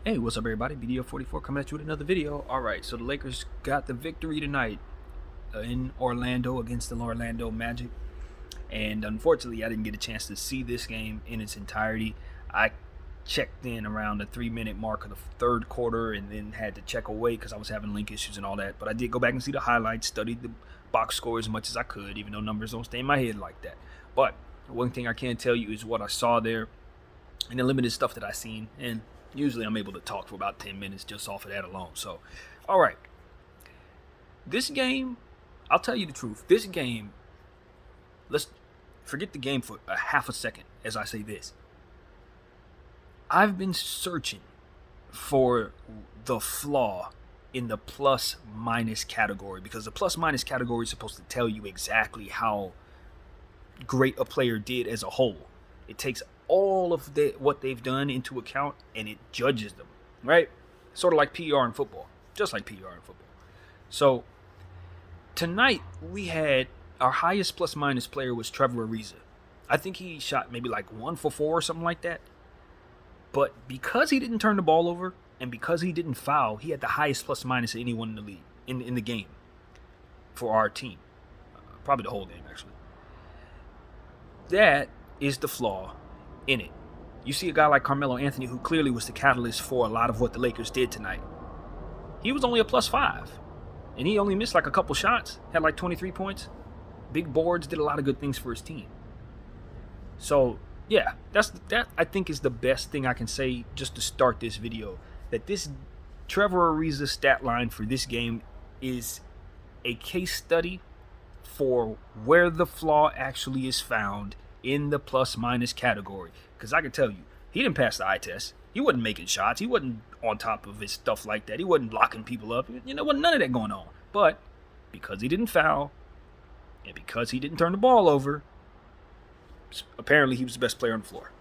Hey, what's up, everybody? BDO44 coming at you with another video. All right, so the Lakers got the victory tonight in Orlando against the Orlando Magic. And unfortunately, I didn't get a chance to see this game in its entirety. I checked in around the 3-minute mark of the third quarter and then had to check away because I was having link issues and all that. But I did go back and see the highlights, studied the box score as much as I could, even though numbers don't stay in my head like that. But one thing I can tell you is what I saw there and the limited stuff that I seen. And usually I'm able to talk for about 10 minutes just off of that alone. So, all right. This game, I'll tell you the truth. This game, let's forget the game for a half a second as I say this. I've been searching for the flaw in the plus minus category because the plus minus category is supposed to tell you exactly how great a player did as a whole. It takes all of what they've done into account and it judges them, right? Sort of like PR in football, just like PR in football. So tonight we had our highest plus minus player was Trevor Ariza. I think he shot maybe like 1 for 4 or something like that. But because he didn't turn the ball over and because he didn't foul, he had the highest plus minus of anyone in the league, in the game for our team. Probably the whole game, actually. That is the flaw in it. You see a guy like Carmelo Anthony, who clearly was the catalyst for a lot of what the Lakers did tonight. He was only a +5, and he only missed like a couple shots, had like 23 points, big boards, did a lot of good things for his team. So yeah, that I think is the best thing I can say just to start this video. That this Trevor Ariza stat line for this game is a case study for where the flaw actually is found in the plus minus category. Because I can tell you, he didn't pass the eye test. He wasn't making shots. He wasn't on top of his stuff like that. He wasn't locking people up. Wasn't none of that going on. But because he didn't foul and because he didn't turn the ball over, apparently he was the best player on the floor.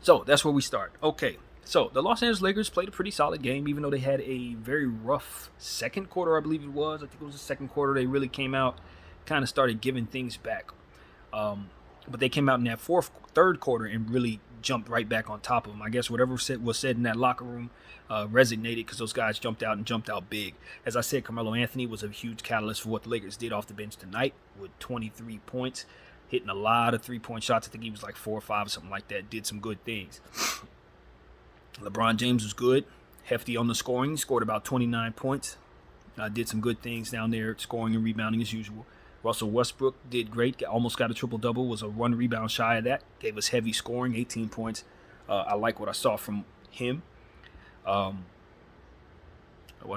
So that's where we start. Okay, so the Los Angeles Lakers played a pretty solid game, even though they had a very rough second quarter, I believe it was. I think it was the second quarter they really came out, kind of started giving things back. But they came out in that third quarter and really jumped right back on top of them. I guess whatever was said in that locker room resonated because those guys jumped out big. As I said, Carmelo Anthony was a huge catalyst for what the Lakers did off the bench tonight with 23 points, hitting a lot of three-point shots. I think he was like 4 or 5 or something like that. Did some good things. LeBron James was good, hefty on the scoring. Scored about 29 points. Did some good things down there, scoring and rebounding as usual. Russell Westbrook did great. Almost got a triple-double. Was a 1 rebound shy of that. Gave us heavy scoring, 18 points. I like what I saw from him. What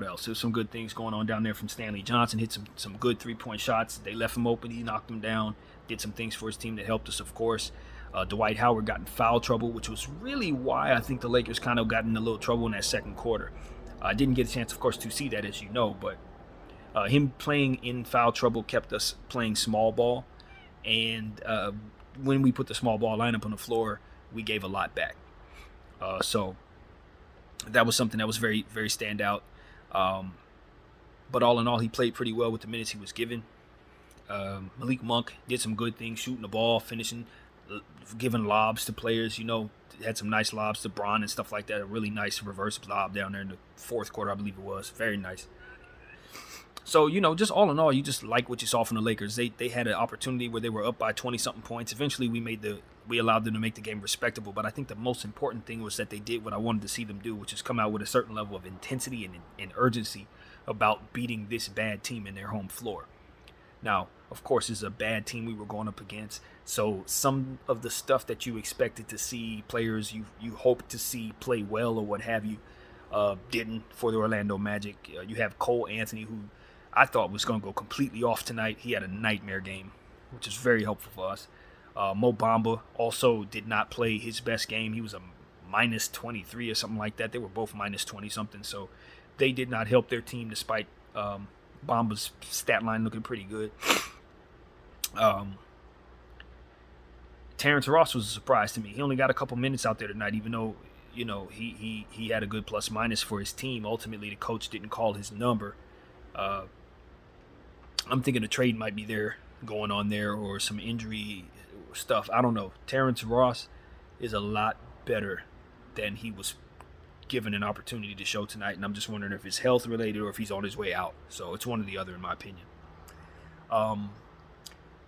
else? There's some good things going on down there from Stanley Johnson. Hit some good three-point shots. They left him open. He knocked them down. Did some things for his team that helped us, of course. Dwight Howard got in foul trouble, which was really why I think the Lakers kind of got in a little trouble in that second quarter. I didn't get a chance, of course, to see that, as you know, but him playing in foul trouble kept us playing small ball. And when we put the small ball lineup on the floor, we gave a lot back. So that was something that was very, very standout. But all in all, he played pretty well with the minutes he was given. Malik Monk did some good things, shooting the ball, finishing, giving lobs to players. Had some nice lobs to Bron and stuff like that. A really nice reverse lob down there in the fourth quarter, I believe it was. Very nice. So, just all in all, you just like what you saw from the Lakers. They had an opportunity where they were up by 20-something points. Eventually, we allowed them to make the game respectable. But I think the most important thing was that they did what I wanted to see them do, which is come out with a certain level of intensity and urgency about beating this bad team in their home floor. Now, of course, it's a bad team we were going up against. So some of the stuff that you expected to see players you hoped to see play well or what have you didn't for the Orlando Magic. You have Cole Anthony, who I thought was going to go completely off tonight. He had a nightmare game, which is very helpful for us. Mo Bamba also did not play his best game. He was a -23 or something like that. They were both -20-something, so they did not help their team despite Bamba's stat line looking pretty good. Terrence Ross was a surprise to me. He only got a couple minutes out there tonight, even though he had a good plus minus for his team. Ultimately, the coach didn't call his number. I'm thinking a trade might be going on there, or some injury stuff. I don't know. Terrence Ross is a lot better than he was given an opportunity to show tonight, and I'm just wondering if it's health related or if he's on his way out. So it's one or the other, in my opinion.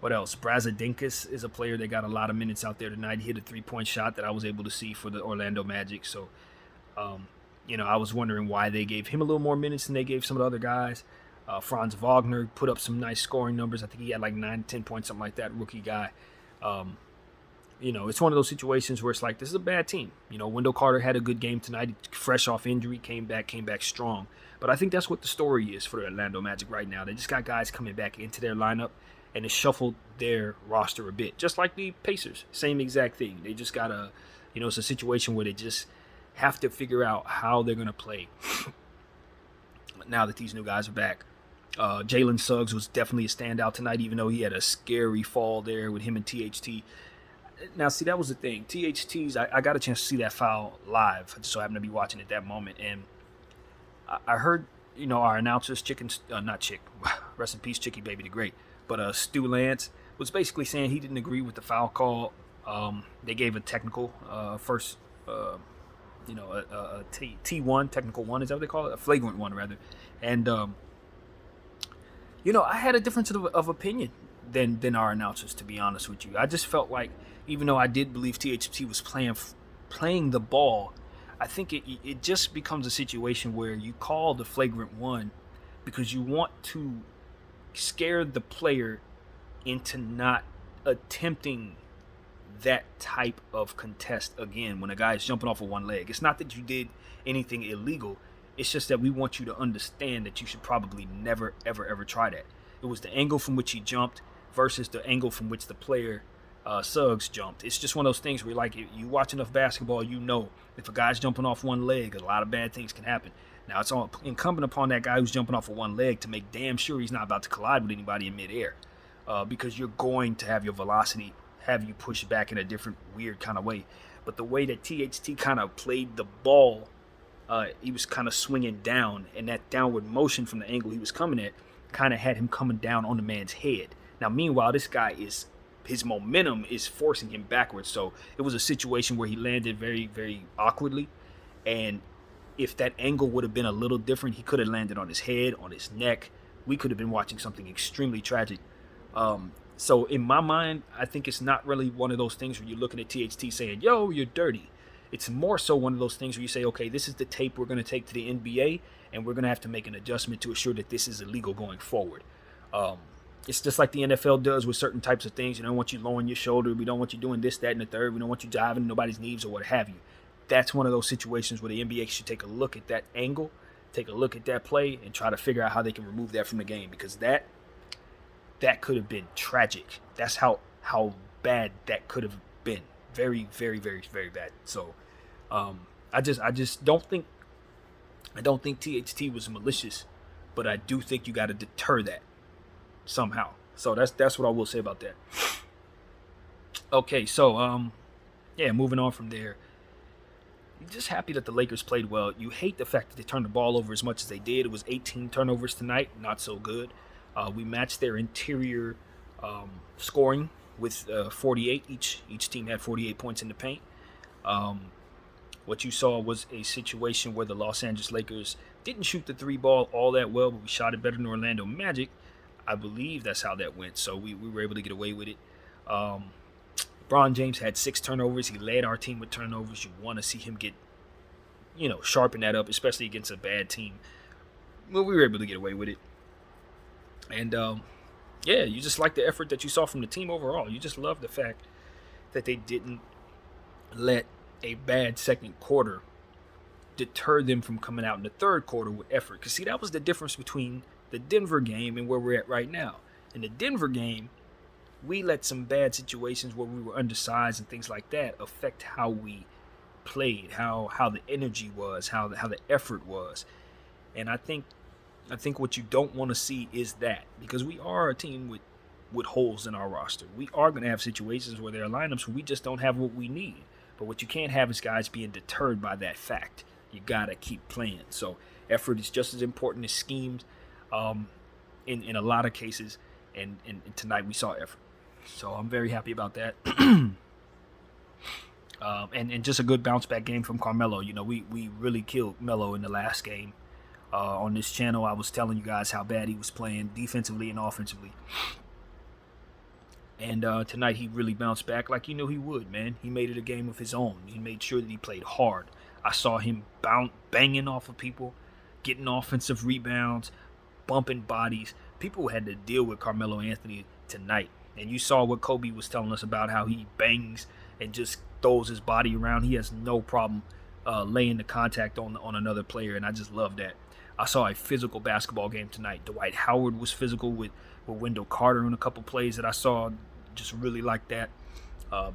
What else? Brazadinkas is a player that got a lot of minutes out there tonight. He hit a 3-point shot that I was able to see for the Orlando Magic. So, I was wondering why they gave him a little more minutes than they gave some of the other guys. Franz Wagner put up some nice scoring numbers. I think he had like 9, 10 points, something like that, rookie guy. It's one of those situations where it's like, this is a bad team. Wendell Carter had a good game tonight, fresh off injury, came back strong. But I think that's what the story is for the Orlando Magic right now. They just got guys coming back into their lineup, and it shuffled their roster a bit. Just like the Pacers, same exact thing. They just got it's a situation where they just have to figure out how they're going to play now that these new guys are back. Jalen Suggs was definitely a standout tonight, even though he had a scary fall there with him and THT. Now, see, that was the thing. THT's, I got a chance to see that foul live. I just so happened to be watching at that moment. And I heard, our announcers, rest in peace, Chicky Baby the Great. But Stu Lance was basically saying he didn't agree with the foul call. They gave a technical first, a T1, technical one, is that what they call it? A flagrant one, rather. And, I had a difference of opinion than our announcers, to be honest with you. I just felt like, even though I did believe THT was playing the ball, I think it just becomes a situation where you call the flagrant one because you want to scare the player into not attempting that type of contest again when a guy is jumping off of one leg. It's not that you did anything illegal. It's just that we want you to understand that you should probably never, ever, ever try that. It was the angle from which he jumped versus the angle from which the player, Suggs, jumped. It's just one of those things where, like, if you watch enough basketball, if a guy's jumping off one leg, a lot of bad things can happen. Now, it's all incumbent upon that guy who's jumping off of one leg to make damn sure he's not about to collide with anybody in midair, because you're going to have your velocity have you push back in a different weird kind of way. But the way that THT kind of played the ball, he was kind of swinging down, and that downward motion from the angle he was coming at kind of had him coming down on the man's head. Now, meanwhile, this guy his momentum is forcing him backwards. So it was a situation where he landed very, very awkwardly. And if that angle would have been a little different, he could have landed on his head, on his neck. We could have been watching something extremely tragic. So in my mind, I think it's not really one of those things where you're looking at THT saying, yo, you're dirty. It's more so one of those things where you say, okay, this is the tape we're going to take to the NBA, and we're going to have to make an adjustment to assure that this is illegal going forward. It's just like the NFL does with certain types of things. We don't want you lowering your shoulder. We don't want you doing this, that, and the third. We don't want you diving in nobody's knees or what have you. That's one of those situations where the NBA should take a look at that angle, take a look at that play, and try to figure out how they can remove that from the game, because that could have been tragic. That's how bad that could have been. Very, very, very, very bad. So I just don't think THT was malicious, but I do think you got to deter that somehow. So that's what I will say about that. Okay, so moving on from there. You're just happy that the Lakers played well. You hate the fact that they turned the ball over as much as they did. It was 18 turnovers tonight, not so good. We matched their interior scoring with 48. Each team had 48 points in the paint. What you saw was a situation where the Los Angeles Lakers didn't shoot the three ball all that well, but we shot it better than Orlando Magic. I believe that's how that went. So we were able to get away with it. LeBron James had 6 turnovers. He led our team with turnovers. You want to see him get, sharpen that up, especially against a bad team. Well, we were able to get away with it. And, you just like the effort that you saw from the team overall. You just love the fact that they didn't let a bad second quarter deter them from coming out in the third quarter with effort. Because, see, that was the difference between the Denver game and where we're at right now. In the Denver game, we let some bad situations where we were undersized and things like that affect how we played, how the energy was, how the effort was. And I think what you don't want to see is that, because we are a team with holes in our roster. We are going to have situations where there are lineups where we just don't have what we need. But what you can't have is guys being deterred by that fact. You got to keep playing. So effort is just as important as schemes in a lot of cases. And tonight we saw effort. So I'm very happy about that. And just a good bounce back game from Carmelo. You know, we really killed Melo in the last game. On this channel, I was telling you guys how bad he was playing defensively and offensively. And tonight he really bounced back like you knew he would, man. He made it a game of his own. He made sure that he played hard. I saw him banging off of people, getting offensive rebounds, bumping bodies. People had to deal with Carmelo Anthony tonight. And you saw what Kobe was telling us about how he bangs and just throws his body around. He has no problem laying the contact on another player, and I just love that. I saw a physical basketball game tonight. Dwight Howard was physical with Wendell Carter on a couple plays that I saw. Just really like that.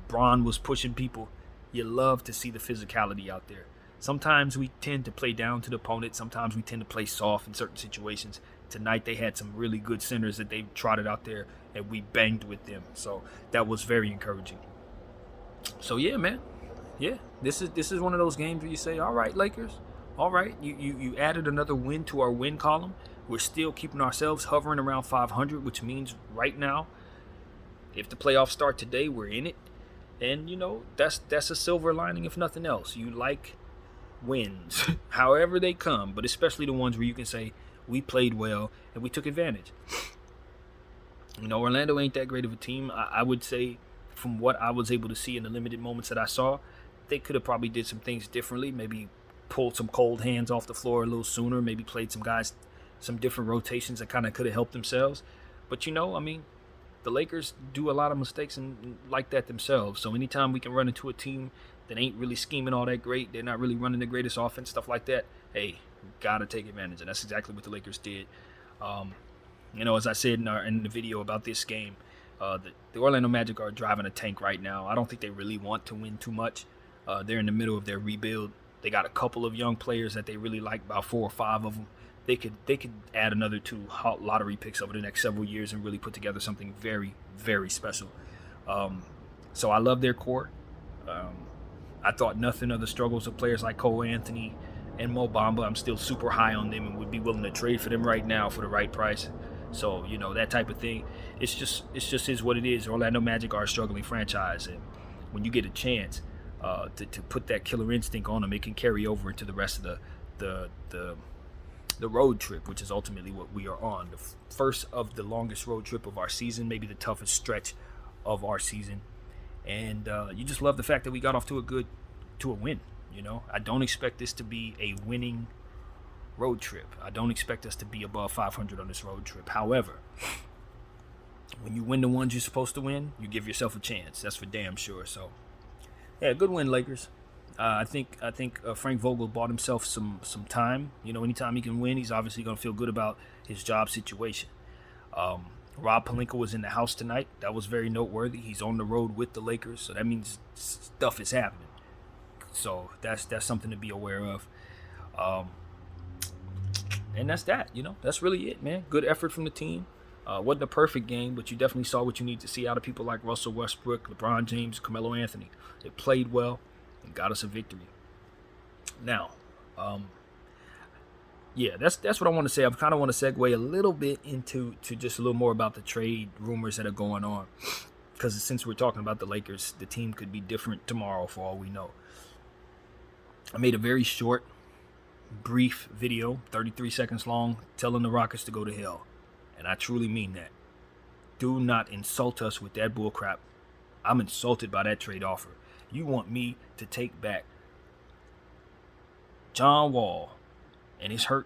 Bron was pushing people. You love to see the physicality out there. Sometimes we tend to play down to the opponent. Sometimes we tend to play soft in certain situations. Tonight they had some really good centers that they trotted out there, and we banged with them. So that was very encouraging. So yeah, man. Yeah, this is one of those games where you say, all right, Lakers, all right, you added another win to our win column. We're still keeping ourselves hovering around 500, which means right now, if the playoffs start today, we're in it. And, you know, that's a silver lining, if nothing else. You like wins, however they come, but especially the ones where you can say, we played well and we took advantage. You know, Orlando ain't that great of a team. I would say, from what I was able to see in the limited moments that I saw, they could have probably did some things differently. Maybe pulled some cold hands off the floor a little sooner. Maybe played some guys some different rotations that kind of could have helped themselves. But, you know, I mean, the Lakers do a lot of mistakes and like that themselves. So anytime we can run into a team that ain't really scheming all that great, they're not really running the greatest offense, stuff like that, hey, got to take advantage. And that's exactly what the Lakers did. You know, as I said in the video about this game, the Orlando Magic are driving a tank right now. I don't think they really want to win too much. They're in the middle of their rebuild. They got a couple of young players that they really like, about 4 or 5 of them. They could add another 2 lottery picks over the next several years and really put together something very, very special. So I love their core. I thought nothing of the struggles of players like Cole Anthony and Mo Bamba. I'm still super high on them and would be willing to trade for them right now for the right price. So, you know, that type of thing. It's just is what it is. Orlando Magic are a struggling franchise, and when you get a chance to put that killer instinct on them, it can carry over into the rest of the road trip, which is ultimately what we are on. The first of the longest road trip of our season, maybe the toughest stretch of our season. And you just love the fact that we got off to a win. You know, I don't expect this to be a winning road trip. I don't expect us to be above 500 on this road trip. However, when you win the ones you're supposed to win, you give yourself a chance. That's for damn sure. So, yeah, good win, Lakers. I think Frank Vogel bought himself some time. You know, anytime he can win, he's obviously going to feel good about his job situation. Rob Pelinka was in the house tonight. That was very noteworthy. He's on the road with the Lakers, so that means stuff is happening. So that's something to be aware of. And that's that. You know, that's really it, man. Good effort from the team. Wasn't a perfect game, but you definitely saw what you need to see out of people like Russell Westbrook, LeBron James, Carmelo Anthony. They played well and got us a victory. Now, yeah, that's what I want to say. I kind of want to segue a little bit into just a little more about the trade rumors that are going on. Because since we're talking about the Lakers, the team could be different tomorrow for all we know. I made a very short, brief video, 33 seconds long, telling the Rockets to go to hell. And I truly mean that. Do not insult us with that bullcrap. I'm insulted by that trade offer. You want me to take back John Wall and his hurt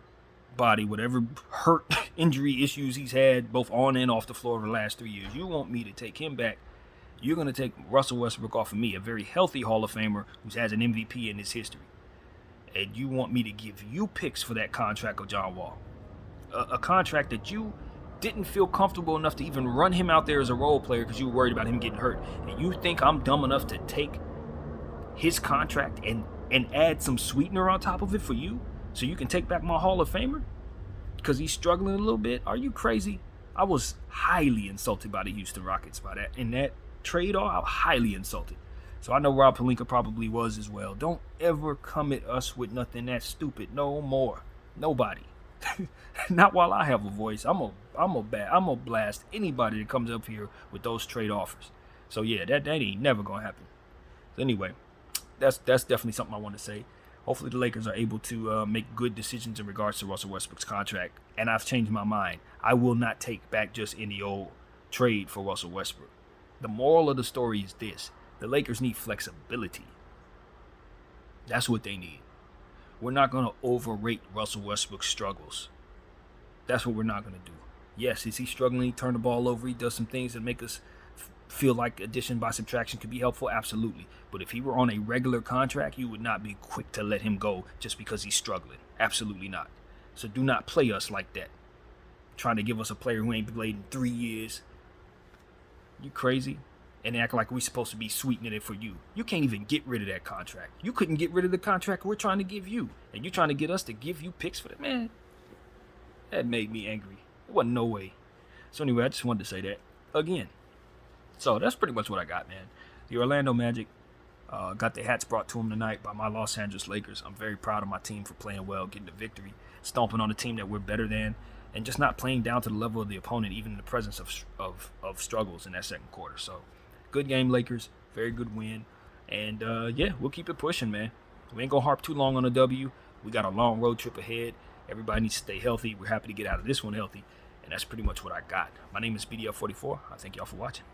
body, whatever hurt injury issues he's had both on and off the floor over the last 3 years. You want me to take him back. You're going to take Russell Westbrook off of me, a very healthy Hall of Famer who has an MVP in his history. And you want me to give you picks for that contract of John Wall. A contract that you didn't feel comfortable enough to even run him out there as a role player because you were worried about him getting hurt. And you think I'm dumb enough to take his contract and add some sweetener on top of it for you so you can take back my Hall of Famer because he's struggling a little bit? Are you crazy? I was highly insulted by the Houston Rockets by that. In that trade, I was highly insulted. So I know Rob Pelinka probably was as well. Don't ever come at us with nothing that stupid no more. Nobody. Not while I have a voice. I'm gonna blast anybody that comes up here with those trade offers. So yeah, that ain't never gonna happen. So anyway, that's definitely something I want to say. Hopefully the Lakers are able to make good decisions in regards to Russell Westbrook's contract. And I've changed my mind. I will not take back just any old trade for Russell Westbrook. The moral of the story is this: the Lakers need flexibility. That's what they need. We're not going to overrate Russell Westbrook's struggles. That's what we're not going to do. Yes, is he struggling? He turned the ball over. He does some things that make us feel like addition by subtraction could be helpful. Absolutely. But if he were on a regular contract, you would not be quick to let him go just because he's struggling. Absolutely not. So do not play us like that. Trying to give us a player who ain't played in 3 years. You crazy? And act like we're supposed to be sweetening it for you. You can't even get rid of that contract. You couldn't get rid of the contract we're trying to give you. And you're trying to get us to give you picks for that? Man, that made me angry. There wasn't no way. So anyway, I just wanted to say that again. So that's pretty much what I got, man. The Orlando Magic got their hats brought to them tonight by my Los Angeles Lakers. I'm very proud of my team for playing well, getting the victory, stomping on a team that we're better than, and just not playing down to the level of the opponent, even in the presence of struggles in that second quarter. So good game, Lakers. Very good win. And, yeah, we'll keep it pushing, man. We ain't going to harp too long on a W. We got a long road trip ahead. Everybody needs to stay healthy. We're happy to get out of this one healthy. And that's pretty much what I got. My name is BDF44. I thank y'all for watching.